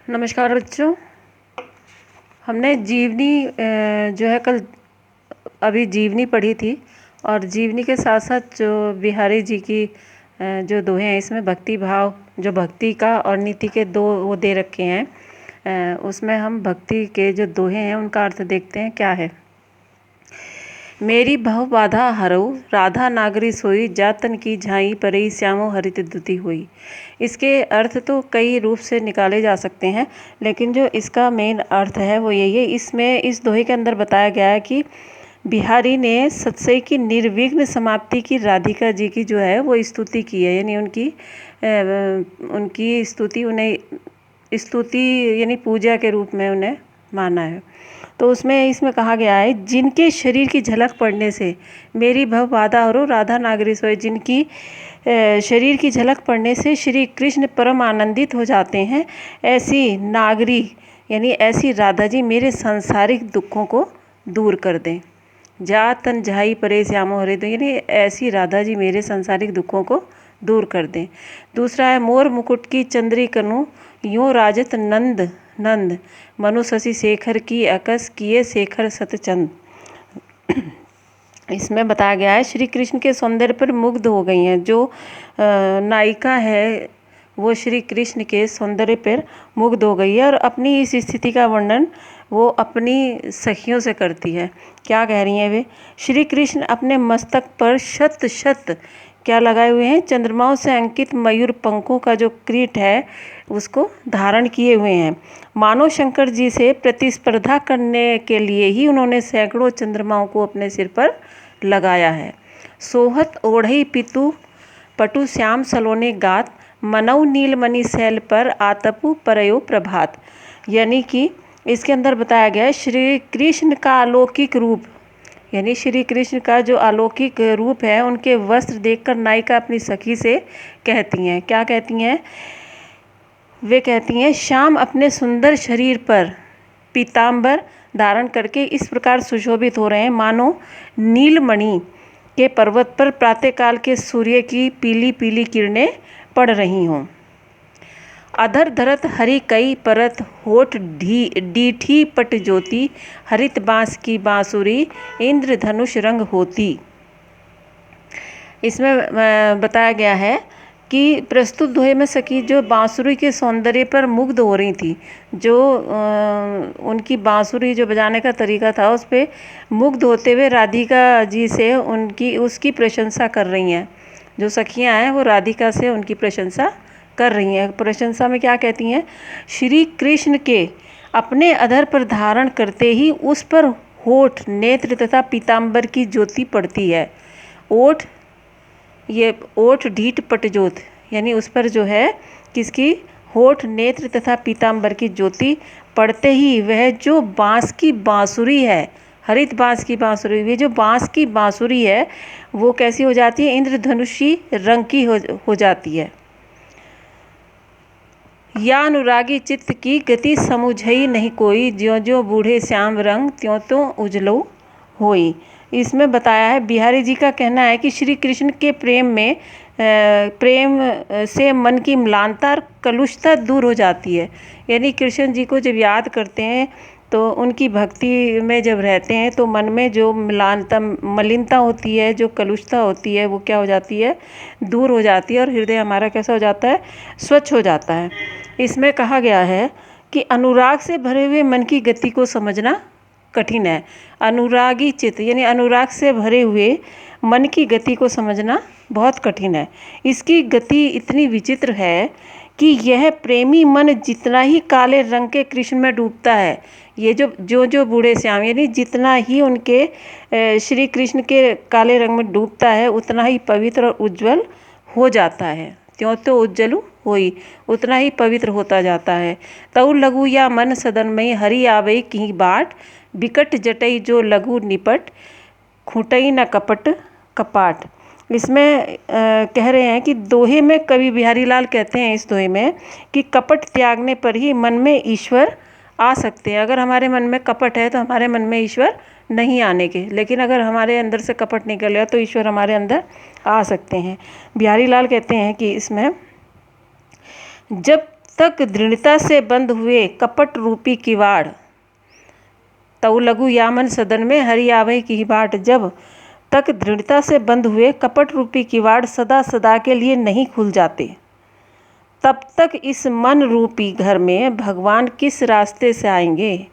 नमस्कार बच्चों। हमने जीवनी जो है कल अभी जीवनी पढ़ी थी और जीवनी के साथ साथ जो बिहारी जी की जो दोहे हैं इसमें भक्ति भाव जो भक्ति का और नीति के दो वो दे रखे हैं। उसमें हम भक्ति के जो दोहे हैं उनका अर्थ देखते हैं क्या है। मेरी भव बाधा हरऊ राधा नागरी सोई जातन की झाई परई श्यामो हरित दुति हुई। इसके अर्थ तो कई रूप से निकाले जा सकते हैं, लेकिन जो इसका मेन अर्थ है वो यही है। इसमें इस दोहे के अंदर बताया गया है कि बिहारी ने सत्सई की निर्विघ्न समाप्ति की राधिका जी की जो है वो स्तुति की है, यानी उनकी स्तुति यानी पूजा के रूप में उन्हें माना है। तो इसमें कहा गया है, जिनके शरीर की झलक पड़ने से मेरी भव बाधा हरो राधा नागरी सोए। जिनकी शरीर की झलक पड़ने से श्री कृष्ण परम आनंदित हो जाते हैं, ऐसी नागरी यानी ऐसी राधा जी मेरे सांसारिक दुखों को दूर कर दें। जा तन झाई परे श्यामो हरे, यानी ऐसी राधा जी मेरे सांसारिक दुखों को दूर कर दें। दूसरा है, मोर मुकुट की चंद्री कनु यूँ राजत नंद नंद मनु शशि शेखर की अकस किए शेखर सतचंद। इसमें बताया गया है श्री कृष्ण के सौंदर्य पर मुग्ध हो गई हैं। जो नायिका है वो श्री कृष्ण के सौंदर्य पर मुग्ध हो गई है और अपनी इस स्थिति का वर्णन वो अपनी सखियों से करती है। क्या कह रही हैं वे? श्री कृष्ण अपने मस्तक पर शत शत क्या लगाए हुए हैं? चंद्रमाओं से अंकित मयूर पंखों का जो किरीट है उसको धारण किए हुए हैं। मानव शंकर जी से प्रतिस्पर्धा करने के लिए ही उन्होंने सैकड़ों चंद्रमाओं को अपने सिर पर लगाया है। सोहत ओढ़ई पितु पटु श्याम सलोने गात मनऊ नीलमणि शैल पर आतपु परयो प्रभात। यानी कि इसके अंदर बताया गया है श्री कृष्ण का अलौकिक रूप, यानी श्री कृष्ण का जो अलौकिक रूप है उनके वस्त्र देखकर नायिका अपनी सखी से कहती हैं। क्या कहती हैं? वे कहती हैं, श्याम अपने सुंदर शरीर पर पीताम्बर धारण करके इस प्रकार सुशोभित हो रहे हैं मानो नीलमणि के पर्वत पर प्रातःकाल के सूर्य की पीली पीली किरणें पड़ रही हों। अधर धरत हरि कई परत होठ डीठी पट ज्योति हरित बांस की बांसुरी इंद्र धनुष रंग होती। इसमें बताया गया है कि प्रस्तुत दोहे में सखी जो बांसुरी के सौंदर्य पर मुग्ध हो रही थी, जो उनकी बांसुरी जो बजाने का तरीका था उस पर मुग्ध होते हुए राधिका जी से उसकी प्रशंसा कर रही हैं। जो सखियां हैं वो राधिका से उनकी प्रशंसा कर रही हैं। प्रशंसा में क्या कहती हैं? श्री कृष्ण के अपने अधर पर धारण करते ही उस पर होठ नेत्र तथा पीताम्बर की ज्योति पड़ती है। ओठ ढीठ पटजोत, यानी उस पर जो है किसकी? होठ नेत्र तथा पीताम्बर की ज्योति पड़ते ही वह जो बांस की बांसुरी है, हरित बांस की बांसुरी, वे जो बांस की बांसुरी है वो कैसी हो जाती है? इंद्रधनुषी रंग की हो जाती है। या अनुरागी चित्त की गति समुझई नहीं कोई, ज्यों ज्यों बूढ़े श्याम रंग त्यों त्यों उजलो होई। इसमें बताया है, बिहारी जी का कहना है कि श्री कृष्ण के प्रेम से मन की म्लानता और कलुषता दूर हो जाती है। यानी कृष्ण जी को जब याद करते हैं तो उनकी भक्ति में जब रहते हैं तो मन में जो मलिनता होती है, जो कलुषता होती है वो क्या हो जाती है? दूर हो जाती है और हृदय हमारा कैसा हो जाता है? स्वच्छ हो जाता है। इसमें कहा गया है कि अनुराग से भरे हुए मन की गति को समझना कठिन है। अनुरागी चित्त यानी अनुराग से भरे हुए मन की गति को समझना बहुत कठिन है। इसकी गति इतनी विचित्र है कि यह प्रेमी मन जितना ही काले रंग के कृष्ण में डूबता है, ये जो बूढ़े श्याम यानी जितना ही उनके श्री कृष्ण के काले रंग में डूबता है उतना ही पवित्र और उज्जवल हो जाता है। त्यों तो उज्जलु होई, उतना ही पवित्र होता जाता है। तऊ लघु या मन सदन में हरि आवई की बाट बिकट जटई जो लघु निपट खूंटई न कपट कपाट। इसमें कह रहे हैं कि दोहे में कवि बिहारी लाल कहते हैं इस दोहे में कि कपट त्यागने पर ही मन में ईश्वर आ सकते हैं। अगर हमारे मन में कपट है तो हमारे मन में ईश्वर नहीं आने के, लेकिन अगर हमारे अंदर से कपट निकल गया तो ईश्वर हमारे अंदर आ सकते हैं। बिहारी लाल कहते हैं कि इसमें जब तक दृढ़ता से बंद हुए कपट रूपी किवाड़, तऊ लघु यामन सदन में हरि आवै की बाट। जब तक दृढ़ता से बंद हुए कपट रूपी किवाड़ सदा सदा के लिए नहीं खुल जाते, तब तक इस मन रूपी घर में भगवान किस रास्ते से आएंगे?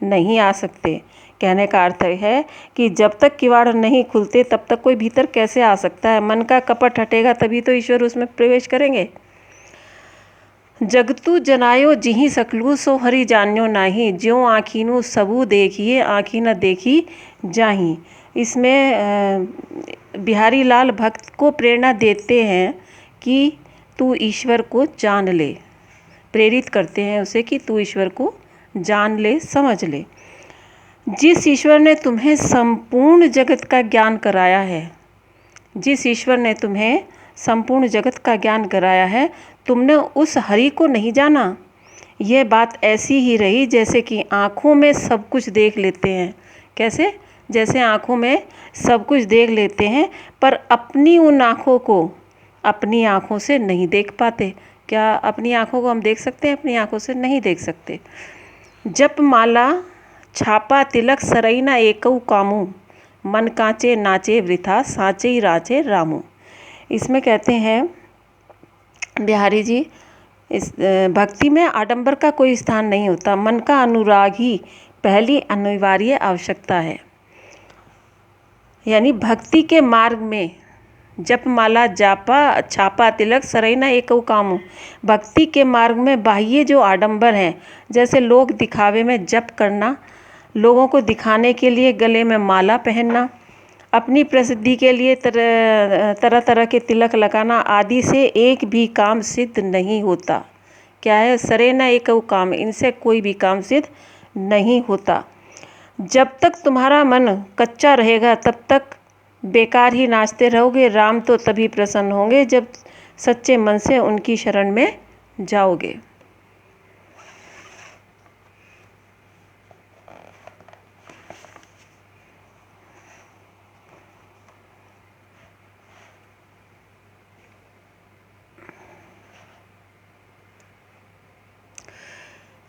नहीं आ सकते। कहने का अर्थ है कि जब तक किवाड़ नहीं खुलते तब तक कोई भीतर कैसे आ सकता है? मन का कपट हटेगा तभी तो ईश्वर उसमें प्रवेश करेंगे। जगतु जनायो जिहि सकलू सो हरि जान्यो नाही, ज्यों आँखीनु सबू देखिए आँखी न देखी जाही। इसमें बिहारी लाल भक्त को प्रेरणा देते हैं कि तू ईश्वर को जान ले, प्रेरित करते हैं उसे कि तू ईश्वर को जान ले, समझ ले। जिस ईश्वर ने तुम्हें संपूर्ण जगत का ज्ञान कराया है, जिस ईश्वर ने तुम्हें संपूर्ण जगत का ज्ञान कराया है, तुमने उस हरि को नहीं जाना। यह बात ऐसी ही रही जैसे कि आँखों में सब कुछ देख लेते हैं। कैसे? जैसे आँखों में सब कुछ देख लेते हैं पर अपनी उन आँखों को अपनी आँखों से नहीं देख पाते। क्या अपनी आँखों को हम देख सकते हैं? अपनी आँखों से नहीं देख सकते। जप माला छापा तिलक सरैना एकऊ कामू, मन कांचे नाचे वृथा साँचे ही राचे रामू। इसमें कहते हैं बिहारी जी, इस भक्ति में आडंबर का कोई स्थान नहीं होता, मन का अनुराग ही पहली अनिवार्य आवश्यकता है। यानी भक्ति के मार्ग में जप माला जापा छापा तिलक सरैना एकऊ कामू, भक्ति के मार्ग में बाह्य जो आडंबर हैं, जैसे लोग दिखावे में जप करना, लोगों को दिखाने के लिए गले में माला पहनना, अपनी प्रसिद्धि के लिए तरह तरह के तिलक लगाना आदि से एक भी काम सिद्ध नहीं होता। क्या है? सरैना एकऊ काम, इनसे कोई भी काम सिद्ध नहीं होता। जब तक तुम्हारा मन कच्चा रहेगा तब तक बेकार ही नाचते रहोगे। राम तो तभी प्रसन्न होंगे जब सच्चे मन से उनकी शरण में जाओगे।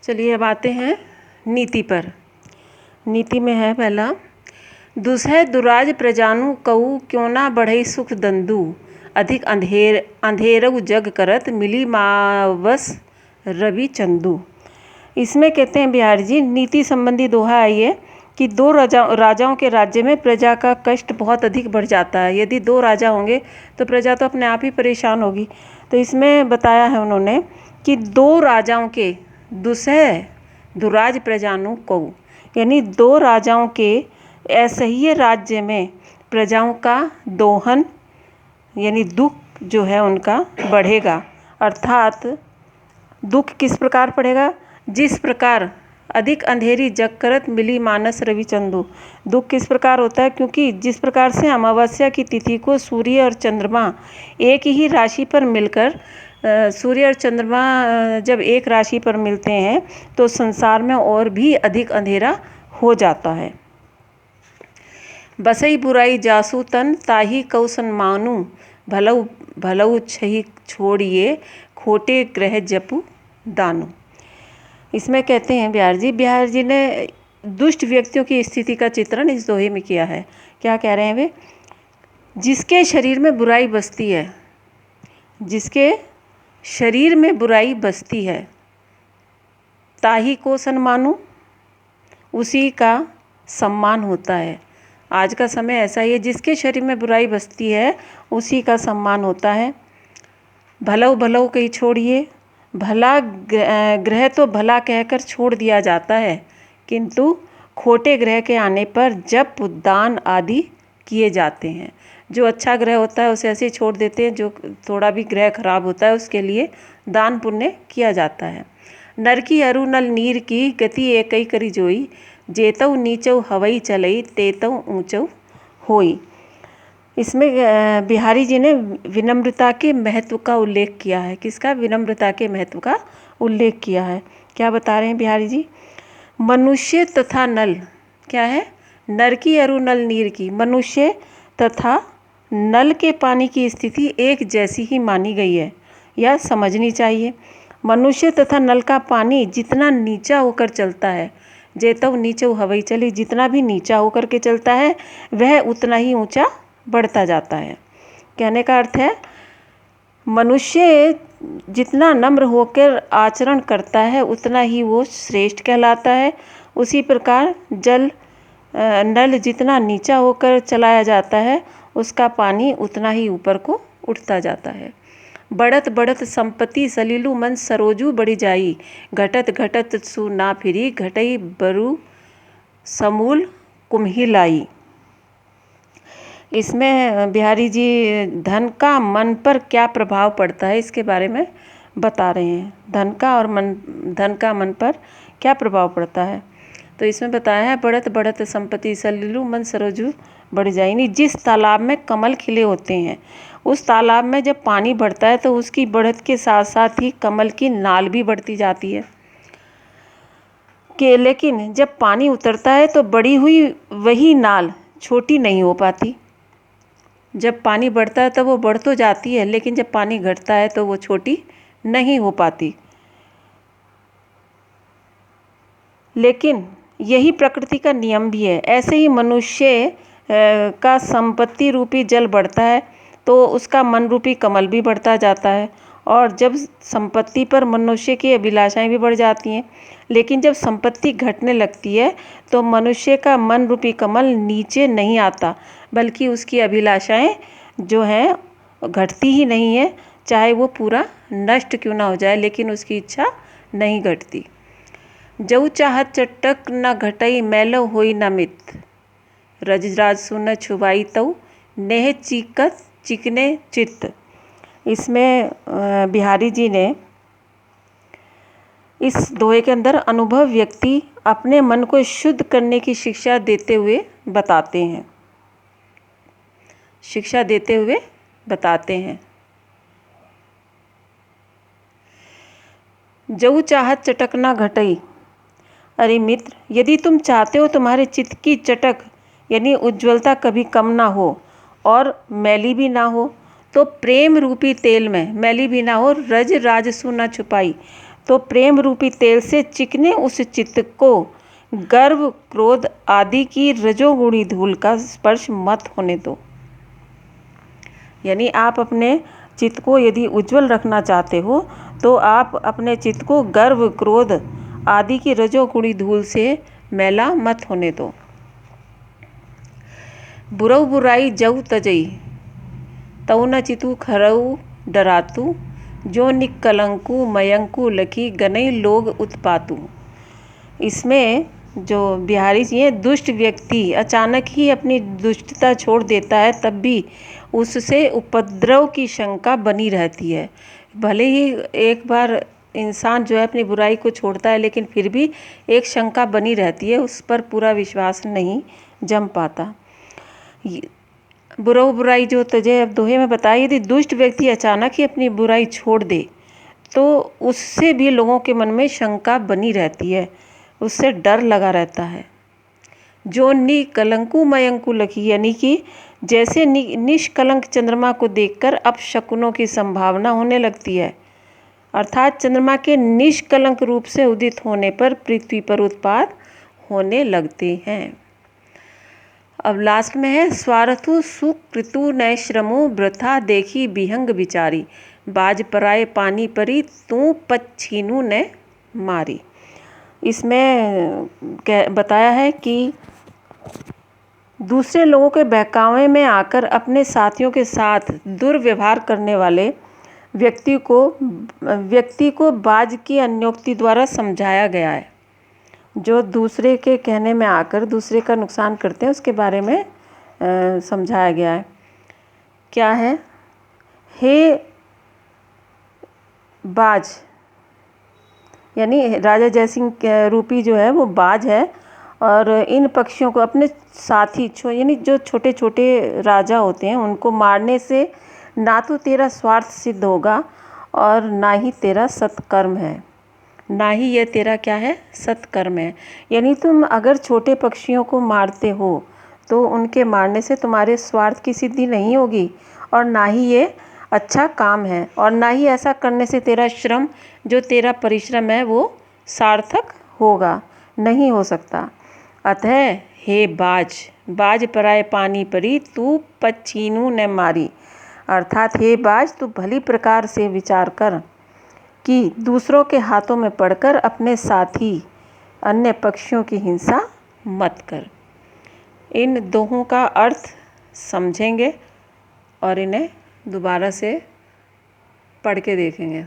चलिए अब आते हैं नीति पर। नीति में है पहला, दुसह दुराज प्रजानु कऊ क्यों ना बढ़ई सुख दंदू, अधिक अंधेरऊ जग करत मिली मावस रवि चंदू। इसमें कहते हैं बिहारी जी, नीति संबंधी दोहा है ये कि दो राजाओं के राज्य में प्रजा का कष्ट बहुत अधिक बढ़ जाता है। यदि दो राजा होंगे तो प्रजा तो अपने आप ही परेशान होगी। तो इसमें बताया है उन्होंने कि दो राजाओं के दुसह दुराज प्रजानु कऊ, यानी दो राजाओं के ऐसे ही राज्य में प्रजाओं का दोहन यानी दुख जो है उनका बढ़ेगा। अर्थात दुख किस प्रकार पड़ेगा? जिस प्रकार अधिक अंधेरी जग करत मिली मानस रवि चंदू। दुख किस प्रकार होता है? क्योंकि जिस प्रकार से अमावस्या की तिथि को सूर्य और चंद्रमा एक ही राशि पर मिलकर सूर्य और चंद्रमा जब एक राशि पर मिलते हैं तो संसार में और भी अधिक अंधेरा हो जाता है। बसई बुराई जासू तन ताही कौसन मानू, भलऊ भलऊ छही छोड़िए खोटे ग्रह जपू दानू। इसमें कहते हैं बिहार जी ने दुष्ट व्यक्तियों की स्थिति का चित्रण इस दोहे में किया है। क्या कह रहे हैं वे? जिसके शरीर में बुराई बसती है, जिसके शरीर में बुराई बसती है, ताही को सम्मानू, उसी का सम्मान होता है। आज का समय ऐसा ही है, जिसके शरीर में बुराई बसती है उसी का सम्मान होता है। भलऊ भलऊ कहीं छोड़िए, भला ग्रह तो भला कहकर छोड़ दिया जाता है, किंतु खोटे ग्रह के आने पर जप दान आदि किए जाते हैं। जो अच्छा ग्रह होता है उसे ऐसे ही छोड़ देते हैं, जो थोड़ा भी ग्रह खराब होता है उसके लिए दान पुण्य किया जाता है। नर की अरु नल नीर की गति एकई करी जोई, जेतऊ नीचऊ हवई चलई तेतऊ ऊंचऊ होई। इसमें बिहारी जी ने विनम्रता के महत्व का उल्लेख किया है। किसका? विनम्रता के महत्व का उल्लेख किया है। क्या बता रहे हैं बिहारी जी? मनुष्य तथा नल, क्या है? नर की अरु नल नीर की, मनुष्य तथा नल के पानी की स्थिति एक जैसी ही मानी गई है या समझनी चाहिए। मनुष्य तथा नल का पानी जितना नीचा होकर चलता है, जेतव नीचे हवाई चली, जितना भी नीचा होकर के चलता है वह उतना ही ऊंचा बढ़ता जाता है। कहने का अर्थ है मनुष्य जितना नम्र होकर आचरण करता है उतना ही वो श्रेष्ठ कहलाता है। उसी प्रकार नल जितना नीचा होकर चलाया जाता है उसका पानी उतना ही ऊपर को उठता जाता है। बढ़त बढ़त संपत्ति सलीलू मन सरोजू बढ़ी जाई, घटत घटत सु ना फिरी, घटई बरु समूल कुम्ही लाई। इसमें बिहारी जी धन का मन पर क्या प्रभाव पड़ता है इसके बारे में बता रहे हैं। धन का मन पर क्या प्रभाव पड़ता है, तो इसमें बताया है बढ़त बढ़त संपत्ति सलीलू मन सरोजू बढ़ जाए। यानी जिस तालाब में कमल खिले होते हैं उस तालाब में जब पानी बढ़ता है तो उसकी बढ़त के साथ साथ ही कमल की नाल भी बढ़ती जाती है लेकिन जब पानी उतरता है तो बढ़ी हुई वही नाल छोटी नहीं हो पाती। जब पानी बढ़ता है तो वो बढ़ तो जाती है, लेकिन जब पानी घटता है तो वो छोटी नहीं हो पाती। लेकिन यही प्रकृति का नियम भी है। ऐसे ही मनुष्य का संपत्ति रूपी जल बढ़ता है तो उसका मन रूपी कमल भी बढ़ता जाता है, और जब संपत्ति पर मनुष्य की अभिलाषाएं भी बढ़ जाती हैं। लेकिन जब संपत्ति घटने लगती है तो मनुष्य का मन रूपी कमल नीचे नहीं आता, बल्कि उसकी अभिलाषाएं जो हैं घटती ही नहीं है, चाहे वो पूरा नष्ट क्यों ना हो जाए, लेकिन उसकी इच्छा नहीं घटती। जऊ चाहत चटक न घटई, मैलो होई न मित, रजराज सुन छुबाई तऊ, नेह चीकत चिकने चित्त। इसमें बिहारी जी ने इस दोहे के अंदर अनुभव व्यक्ति अपने मन को शुद्ध करने की शिक्षा देते हुए बताते हैं। जऊ चाहत चटक ना घटई। अरे मित्र, यदि तुम चाहते हो तुम्हारे चित्त की चटक यानी उज्ज्वलता कभी कम ना हो और मैली भी ना हो, तो प्रेम रूपी तेल में मैली भी ना हो, रज राजसु न छुपाई, तो प्रेम रूपी तेल से चिकने उस चित्त को गर्व क्रोध आदि की रजोगुणी धूल का स्पर्श मत होने दो। यानी आप अपने चित्त को यदि उज्जवल रखना चाहते हो तो आप अपने चित्त को गर्व क्रोध आदि की रजोगुणी धूल से मैला मत होने दो। बुरऊ बुराई जऊ तजई, तऊ न चितु खरऊ डरातु, जो निकलंकु मयंकु लखी, गनई लोग उत्पातु। इसमें जो बिहारी जी हैं, दुष्ट व्यक्ति अचानक ही अपनी दुष्टता छोड़ देता है तब भी उससे उपद्रव की शंका बनी रहती है। भले ही एक बार इंसान जो है अपनी बुराई को छोड़ता है, लेकिन फिर भी एक शंका बनी रहती है, उस पर पूरा विश्वास नहीं जम पाता। बुराई बुराई जो तजे अब दोहे में बताया, यदि दुष्ट व्यक्ति अचानक ही अपनी बुराई छोड़ दे तो उससे भी लोगों के मन में शंका बनी रहती है, उससे डर लगा रहता है। जो निकलंकु मयंकु लखी, यानी कि जैसे निष्कलंक चंद्रमा को देखकर अपशकुनों की संभावना होने लगती है, अर्थात चंद्रमा के निष्कलंक रूप से उदित होने पर पृथ्वी पर उत्पात होने लगते हैं। अब लास्ट में है, स्वार्थु सुख ऋतु न श्रमो, वृथा देखी विहंग विचारी, बाज पराए पानी परी, तू पच्छीनु न मारी। इसमें बताया है कि दूसरे लोगों के बहकावे में आकर अपने साथियों के साथ दुर्व्यवहार करने वाले व्यक्ति को बाज की अन्योक्ति द्वारा समझाया गया है। जो दूसरे के कहने में आकर दूसरे का नुकसान करते हैं उसके बारे में समझाया गया है। क्या है? हे बाज, यानी राजा जयसिंह रूपी जो है वो बाज है, और इन पक्षियों को अपने साथी यानी जो छोटे छोटे राजा होते हैं उनको मारने से ना तो तेरा स्वार्थ सिद्ध होगा और ना ही तेरा सत्कर्म है, ना ही यह तेरा क्या है, सत्कर्म है। यानी तुम अगर छोटे पक्षियों को मारते हो तो उनके मारने से तुम्हारे स्वार्थ की सिद्धि नहीं होगी और ना ही ये अच्छा काम है, और ना ही ऐसा करने से तेरा श्रम जो तेरा परिश्रम है वो सार्थक होगा, नहीं हो सकता। अतः हे बाज, बाज पराए पानी परी, तू पच्छीनू न मारी। अर्थात हे बाज, तू भली प्रकार से विचार कर कि दूसरों के हाथों में पड़कर अपने साथी अन्य पक्षियों की हिंसा मत कर। इन दोहों का अर्थ समझेंगे और इन्हें दोबारा से पढ़ के देखेंगे।